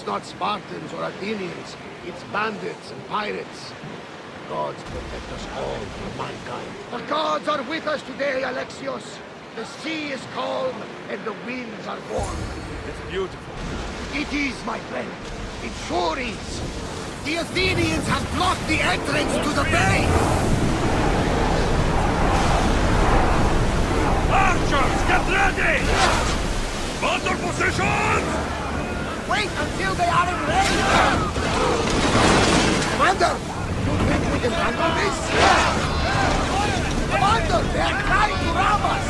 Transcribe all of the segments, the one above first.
It's not Spartans or Athenians. It's bandits and pirates. Gods protect us all from mankind. The gods are with us today, Alexios. The sea is calm and the winds are warm. It's beautiful. It is, my friend. It sure is. The Athenians have blocked the entrance to the bay! Archers, get ready! Under position! Wait until they are in range! Commander! You think we can handle this? Commander, they are trying to rob us!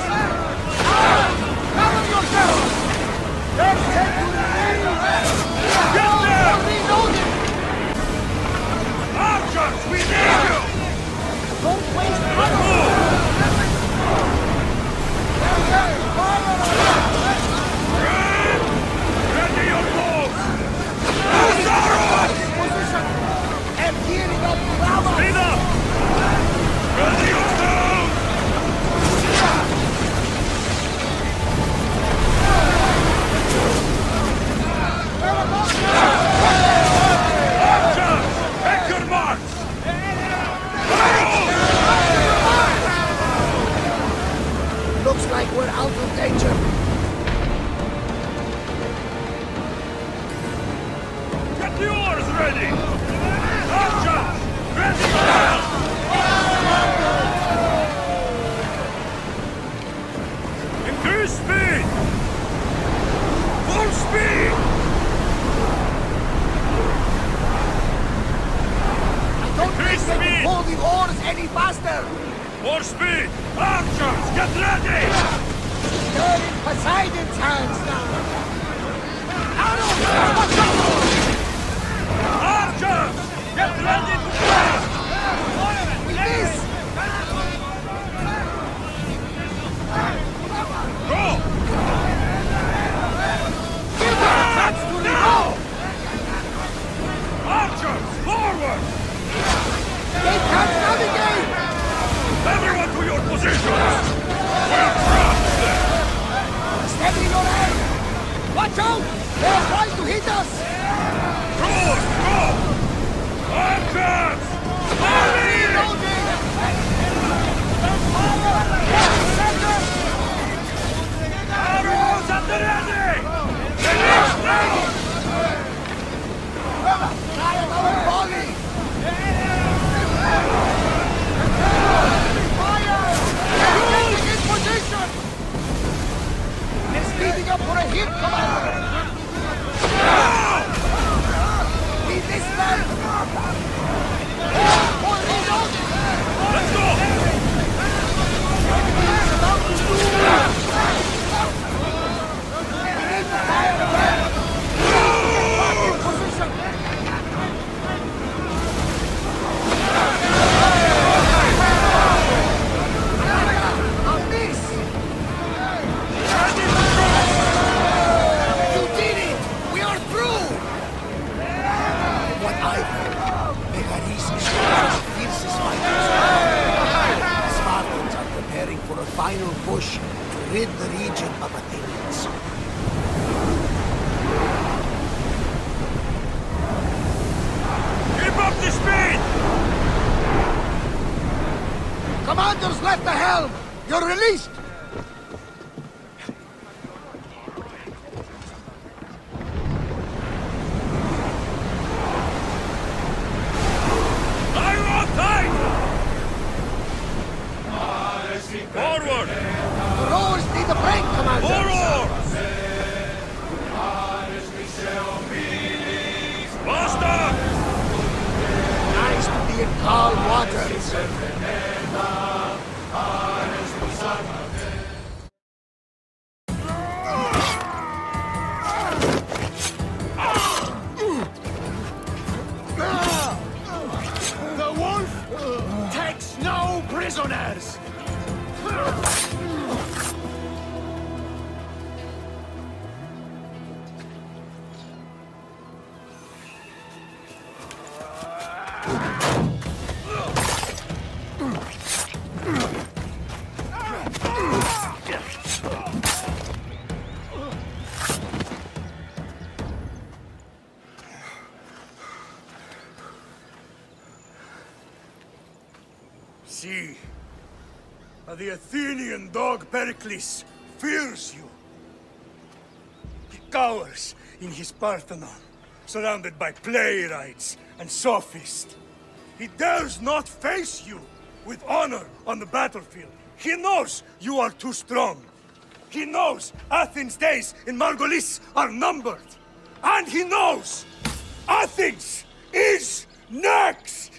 Cover yourselves! Let's take to the range! Get there! Reloading! Archers, we need you! Don't waste ammo! Ready your bows! Use arrows! Position! And gearing up to rob us! Speed up! Ready your bows! Archers! Take your marks! Looks like we're out of danger. Get the oars ready! Archers! Ready your help! Increase speed! Full speed! I don't Increase think they speed! can pull the oars any faster. More speed! Archers, get ready! They're in Poseidon's hands now. Arrows! Watch out! Archers, get ready to fight! We miss! Go! Give them a chance to reload! Archers, forward! They can't navigate! Everyone to your positions! We're trapped there! Steady your hand! Watch out! They're trying to hit us! Cross, go! Archers! Hurry! Reloading! Arrows at the ready! Finish now! Try another volley! Fire! Getting in position! They're speeding up for a hit, Commander! We missed them! For reload! Let's go! It's about to do! We need to fire again! Back in position! A miss! You did it! We are through! What I've heard, Megaris is one of the fiercest fighters. The Spartans are preparing for a final push to rid the region of Athenians. Keep up the speed! Commander's left the helm! You're released! Iron tight! Forward! The rowers need a break, Commander! Forward! Faster! Nice to be in calm waters. The Athenian dog Pericles fears you. He cowers in his Parthenon, surrounded by playwrights and sophists. He dares not face you with honor on the battlefield. He knows you are too strong. He knows Athens' days in Margolis are numbered. And he knows Athens is next!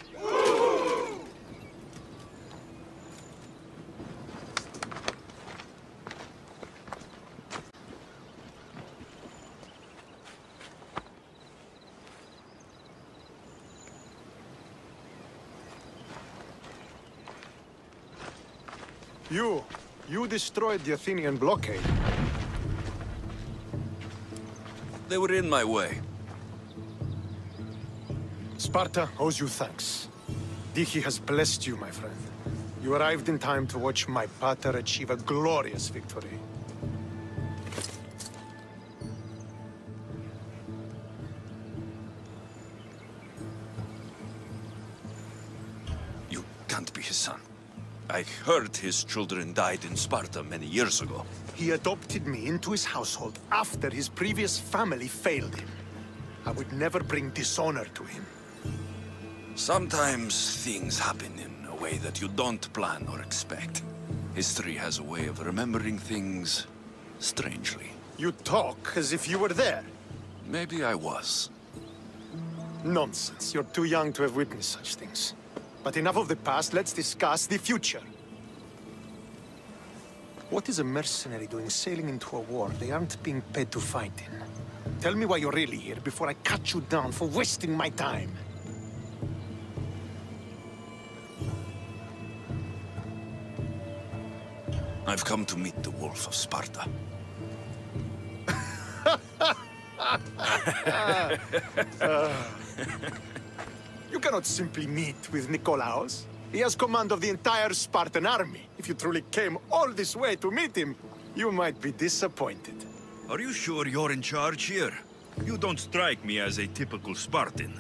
You destroyed the Athenian blockade. They were in my way. Sparta owes you thanks. Dihi has blessed you, my friend. You arrived in time to watch my pater achieve a glorious victory. You can't be his son. I heard his children died in Sparta many years ago. He adopted me into his household after his previous family failed him. I would never bring dishonor to him. Sometimes things happen in a way that you don't plan or expect. History has a way of remembering things strangely. You talk as if you were there. Maybe I was. Nonsense. You're too young to have witnessed such things. But enough of the past, let's discuss the future. What is a mercenary doing sailing into a war they aren't being paid to fight in? Tell me why you're really here before I cut you down for wasting my time. I've come to meet the Wolf of Sparta. You cannot simply meet with Nikolaos. He has command of the entire Spartan army. If you truly came all this way to meet him, you might be disappointed. Are you sure you're in charge here? You don't strike me as a typical Spartan.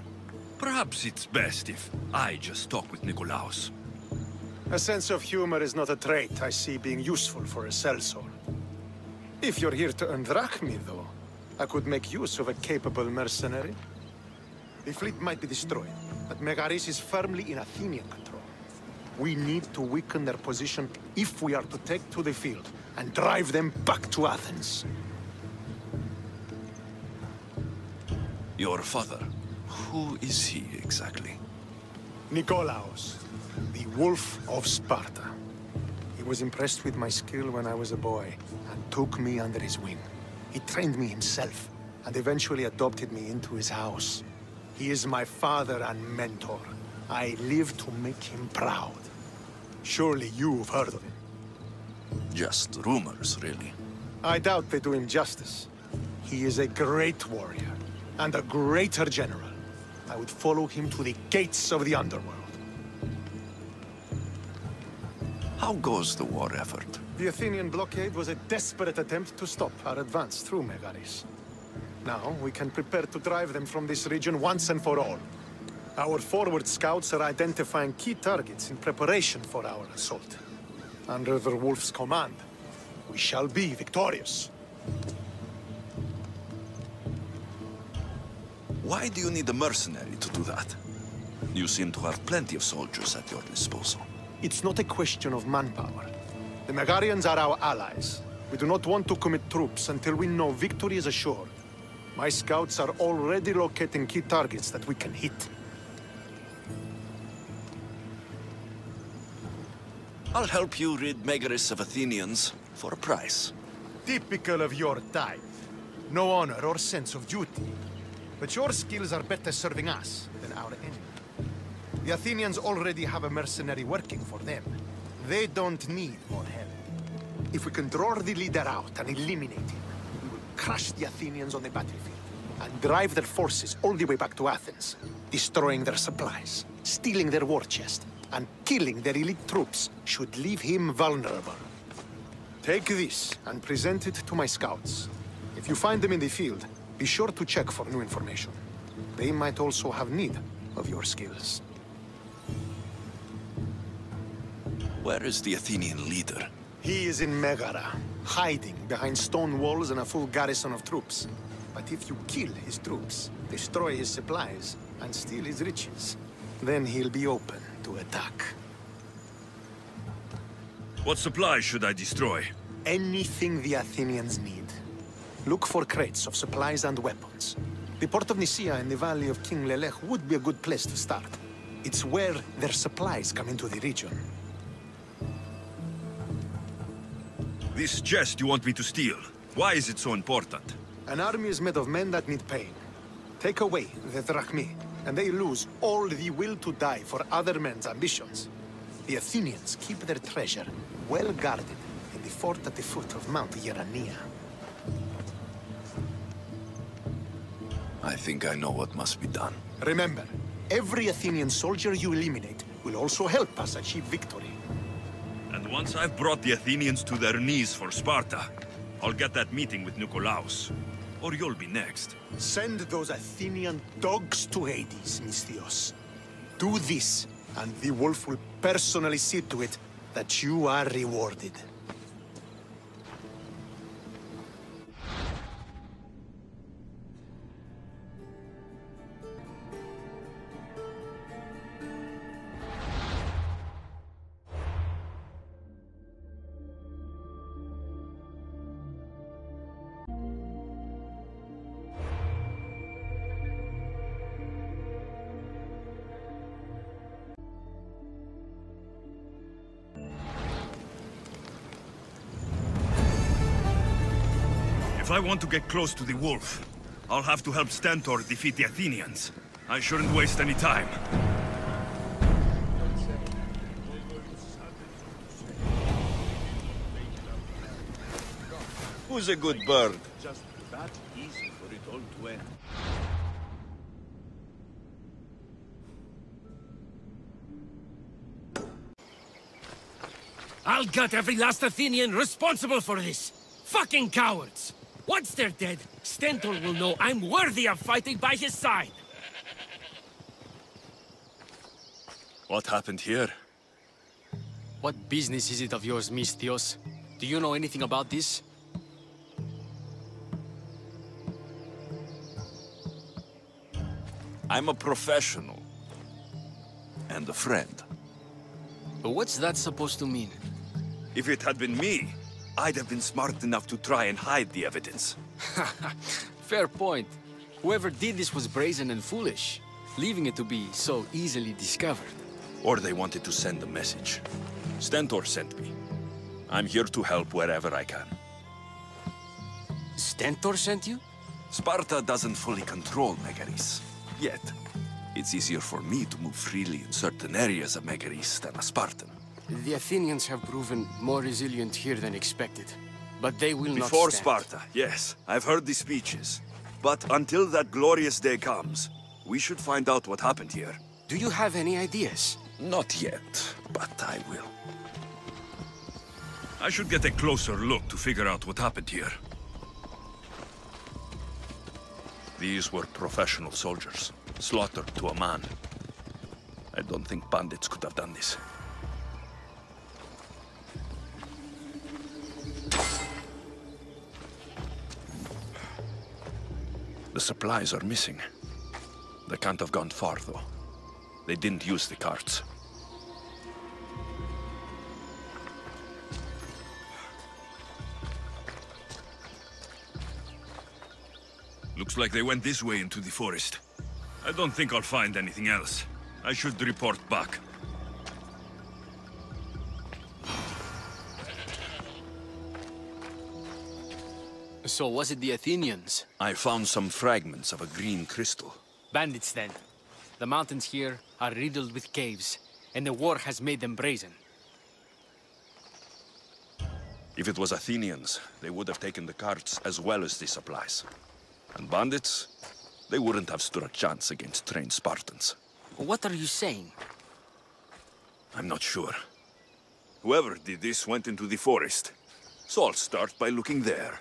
Perhaps it's best if I just talk with Nikolaos. A sense of humor is not a trait I see being useful for a sellsword. If you're here to earn drachmi, though, I could make use of a capable mercenary. The fleet might be destroyed, but Megaris is firmly in Athenian control. We need to weaken their position if we are to take to the field and drive them back to Athens. Your father, who is he exactly? Nikolaos, the Wolf of Sparta. He was impressed with my skill when I was a boy and took me under his wing. He trained me himself and eventually adopted me into his house. He is my father and mentor. I live to make him proud. Surely you've heard of him. Just rumors, really. I doubt they do him justice. He is a great warrior and a greater general. I would follow him to the gates of the underworld. How goes the war effort? The Athenian blockade was a desperate attempt to stop our advance through Megaris. Now, we can prepare to drive them from this region once and for all. Our forward scouts are identifying key targets in preparation for our assault. Under the Wolf's command, we shall be victorious. Why do you need a mercenary to do that? You seem to have plenty of soldiers at your disposal. It's not a question of manpower. The Megarians are our allies. We do not want to commit troops until we know victory is assured. My scouts are already locating key targets that we can hit. I'll help you rid Megaris of Athenians for a price. Typical of your type. No honor or sense of duty. But your skills are better serving us than our enemy. The Athenians already have a mercenary working for them. They don't need more help. If we can draw the leader out and eliminate him, we will crush the Athenians on the battlefield and drive their forces all the way back to Athens, destroying their supplies, stealing their war chest, and killing their elite troops should leave him vulnerable. Take this and present it to my scouts. If you find them in the field, be sure to check for new information. They might also have need of your skills. Where is the Athenian leader? He is in Megara, hiding behind stone walls and a full garrison of troops. But if you kill his troops, destroy his supplies, and steal his riches, then he'll be open to attack. What supplies should I destroy? Anything the Athenians need. Look for crates of supplies and weapons. The port of Nicaea in the valley of King Lelech would be a good place to start. It's where their supplies come into the region. This chest you want me to steal, why is it so important? An army is made of men that need pain. Take away the drachmi, and they lose all the will to die for other men's ambitions. The Athenians keep their treasure well guarded in the fort at the foot of Mount Yerania. I think I know what must be done. Remember, every Athenian soldier you eliminate will also help us achieve victory. And once I've brought the Athenians to their knees for Sparta, I'll get that meeting with Nikolaos. Or you'll be next. Send those Athenian dogs to Hades, Misthios. Do this, and the wolf will personally see to it that you are rewarded. If I want to get close to the wolf, I'll have to help Stentor defeat the Athenians. I shouldn't waste any time. Who's a good bird? Just that easy for it all to end. I'll gut every last Athenian responsible for this! Fucking cowards! Once they're dead, Stentor will know I'm worthy of fighting by his side! What happened here? What business is it of yours, Misthios? Do you know anything about this? I'm a professional. And a friend. But what's that supposed to mean? If it had been me, I'd have been smart enough to try and hide the evidence. Fair point. Whoever did this was brazen and foolish, leaving it to be so easily discovered. Or they wanted to send a message. Stentor sent me. I'm here to help wherever I can. Stentor sent you? Sparta doesn't fully control Megaris. Yet. It's easier for me to move freely in certain areas of Megaris than a Spartan. The Athenians have proven more resilient here than expected. But they will not Before stand. Sparta, yes. I've heard the speeches. But until that glorious day comes, we should find out what happened here. Do you have any ideas? Not yet, but I will. I should get a closer look to figure out what happened here. These were professional soldiers, slaughtered to a man. I don't think bandits could have done this. The supplies are missing. They can't have gone far, though. They didn't use the carts. Looks like they went this way into the forest. I don't think I'll find anything else. I should report back. So was it the Athenians? I found some fragments of a green crystal. Bandits then. The mountains here are riddled with caves, and the war has made them brazen. If it was Athenians, they would have taken the carts as well as the supplies. And bandits, they wouldn't have stood a chance against trained Spartans. What are you saying? I'm not sure. Whoever did this went into the forest. So I'll start by looking there.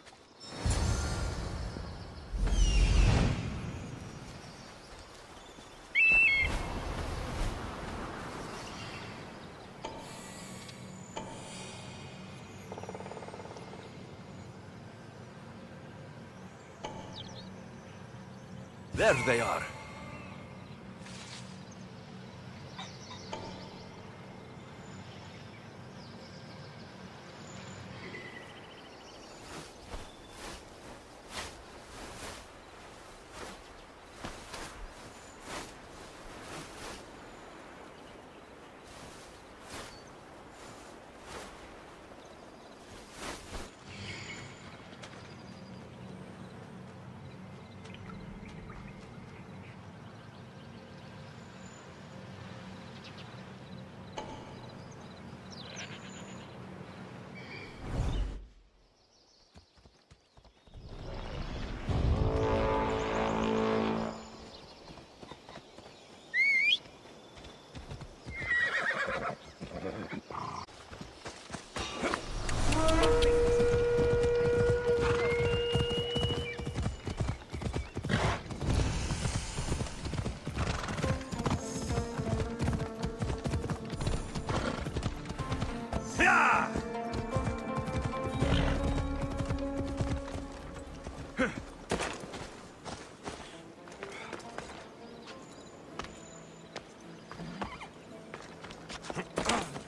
There they are.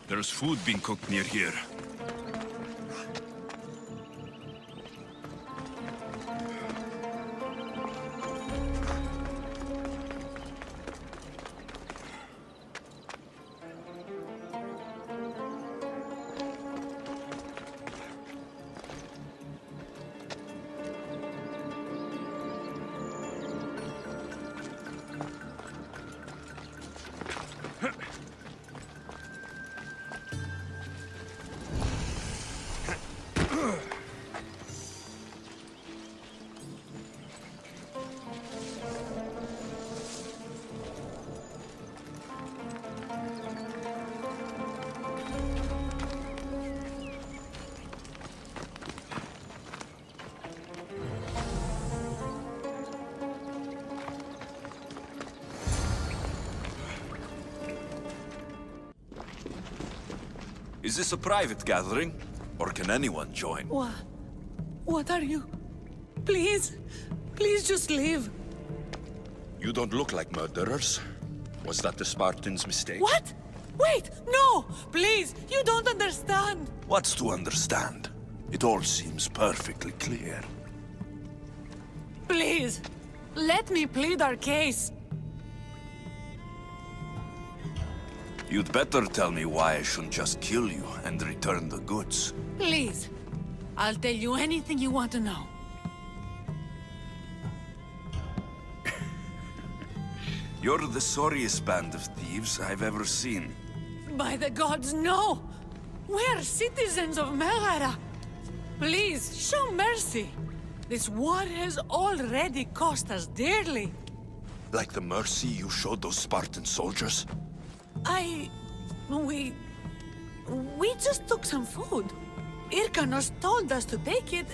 There's food being cooked near here. Is this a private gathering? Or can anyone join? What are you? Please, please just leave. You don't look like murderers. Was that the Spartans' mistake? What? Wait, no! Please, you don't understand. What's to understand? It all seems perfectly clear. Please, let me plead our case. You'd better tell me why I shouldn't just kill you and return the goods. Please, I'll tell you anything you want to know. You're the sorriest band of thieves I've ever seen. By the gods, no! We're citizens of Megara. Please, show mercy. This war has already cost us dearly. Like the mercy you showed those Spartan soldiers? We just took some food. Irkanos told us to take it,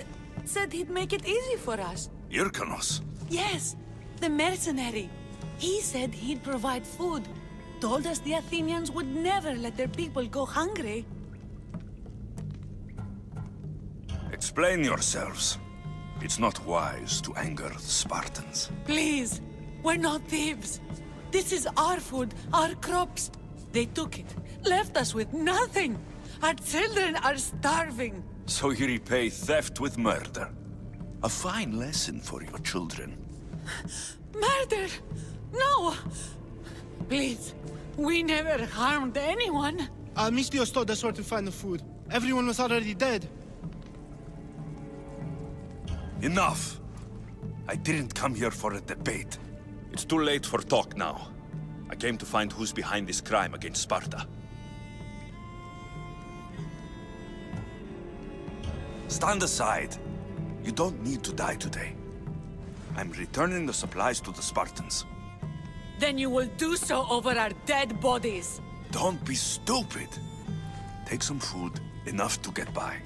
said he'd make it easy for us. Irkanos? Yes, the mercenary. He said he'd provide food. Told us the Athenians would never let their people go hungry. Explain yourselves. It's not wise to anger the Spartans. Please, we're not thieves. This is our food, our crops. They took it, left us with nothing. Our children are starving. So you repay theft with murder. A fine lesson for your children. Murder? No! Please, we never harmed anyone. Misthios told us where to find the food. Everyone was already dead. Enough! I didn't come here for a debate. It's too late for talk now. I came to find who's behind this crime against Sparta. Stand aside. You don't need to die today. I'm returning the supplies to the Spartans. Then you will do so over our dead bodies. Don't be stupid. Take some food, enough to get by.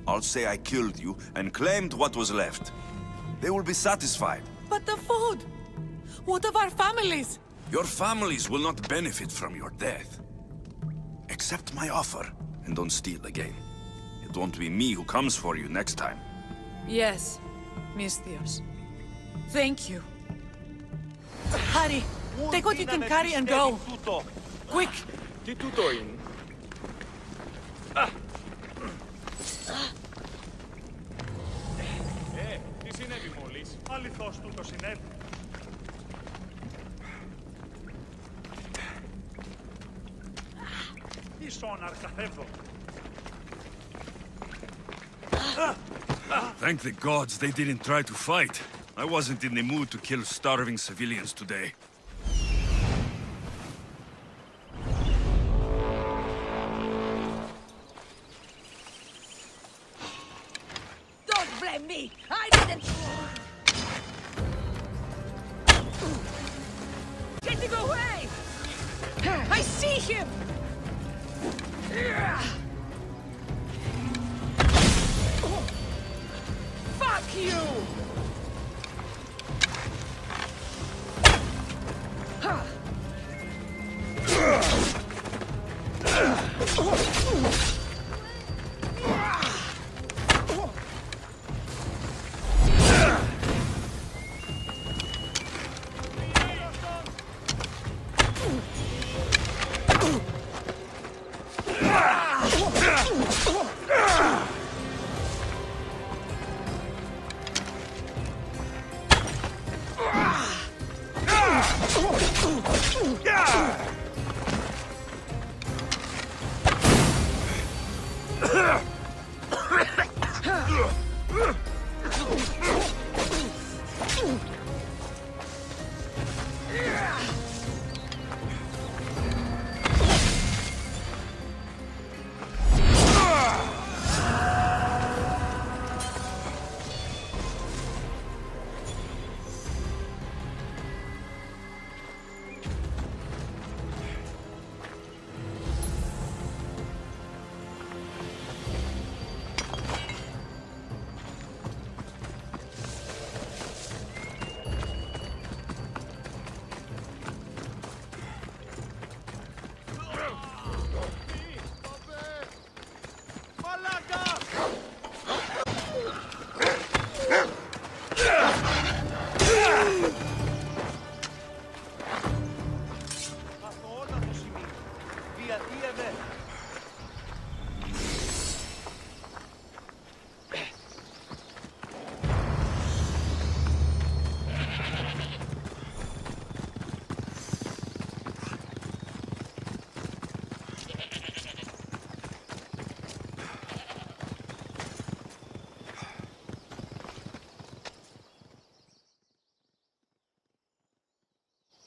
I'll say I killed you and claimed what was left. They will be satisfied. But the food? What of our families? Your families will not benefit from your death. Accept my offer and don't steal again. It won't be me who comes for you next time. Yes, Misthios. Thank you. Hurry! Take what you can carry and go! Quick! Τι τούτο είναι? Τι συνέβη μόλις? Αληθώς τούτο συνέβη. Ίσον αρκαθεύδο. Thank the gods they didn't try to fight. I wasn't in the mood to kill starving civilians today. Don't blame me! I didn't... Getting away! I see him! Fuck you!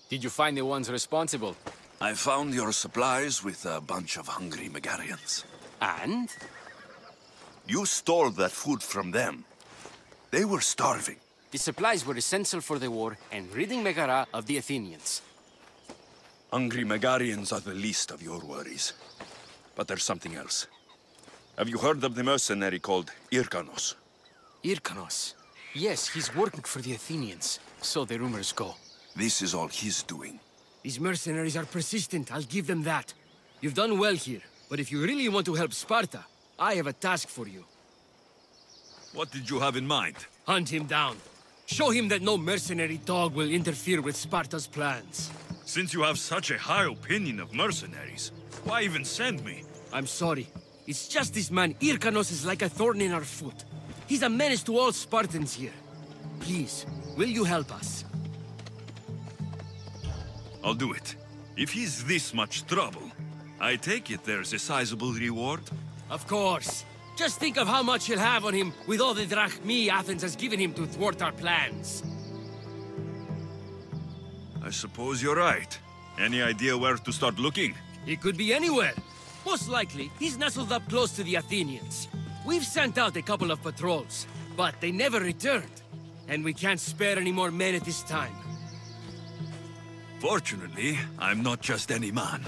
Did you find the ones responsible? I found your supplies with a bunch of hungry Megarians. And? You stole that food from them. They were starving. The supplies were essential for the war and ridding Megara of the Athenians. Hungry Megarians are the least of your worries. But there's something else. Have you heard of the mercenary called Irkanos? Irkanos? Yes, he's working for the Athenians. So the rumors go. This is all he's doing. These mercenaries are persistent, I'll give them that. You've done well here, but if you really want to help Sparta, I have a task for you. What did you have in mind? Hunt him down. Show him that no mercenary dog will interfere with Sparta's plans. Since you have such a high opinion of mercenaries, why even send me? I'm sorry. It's just this man Irkanos is like a thorn in our foot. He's a menace to all Spartans here. Please, will you help us? I'll do it. If he's this much trouble, I take it there's a sizable reward? Of course. Just think of how much he'll have on him with all the drachmi Athens has given him to thwart our plans. I suppose you're right. Any idea where to start looking? He could be anywhere. Most likely, he's nestled up close to the Athenians. We've sent out a couple of patrols, but they never returned. And we can't spare any more men at this time. Fortunately, I'm not just any man.